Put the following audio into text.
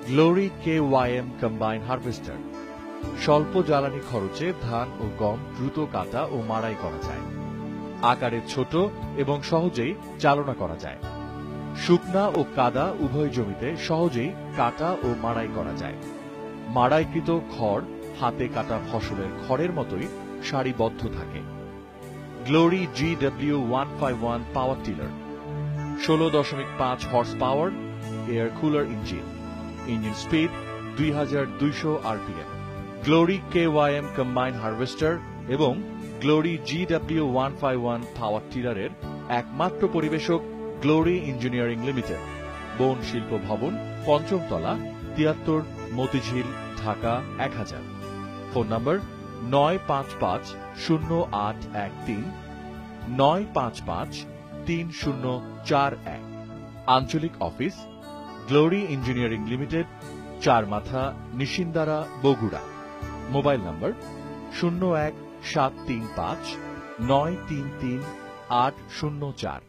Glory KYM combined harvester. স্বল্প জ্বালানি খরচে ধান ও গম দ্রুত কাটা ও মাড়াই করা যায়। আকারে ছোট এবং সহজেই চালনা করা যায়। শুকনা ও কাদা উভয় জমিতে সহজেই কাটা ও মাড়াই করা যায়। মাড়াইকৃত খড় হাতে কাটা ফসলের খড়ের মতোই সারিবদ্ধ থাকে। Glory GW151 power tiller, 16.5 horse power, air cooler engine, engine speed 2200 RPM। Glory KYM combined harvester এবং গ্লোরি GW151 পাওয়ার টিলারের একমাত্র পরিবেশক গ্লোরি ইঞ্জিনিয়ারিং লিমিটেড, বন শিল্প ভবন, পঞ্চম তলা, 73, মতিঝিল, ঢাকা 1000। ফোন নম্বর 95508113, 95530441। আঞ্চলিক office glory engineering limited, Charmatha, Nishindara, Bogura. Mobile নম্বর 01735933 804।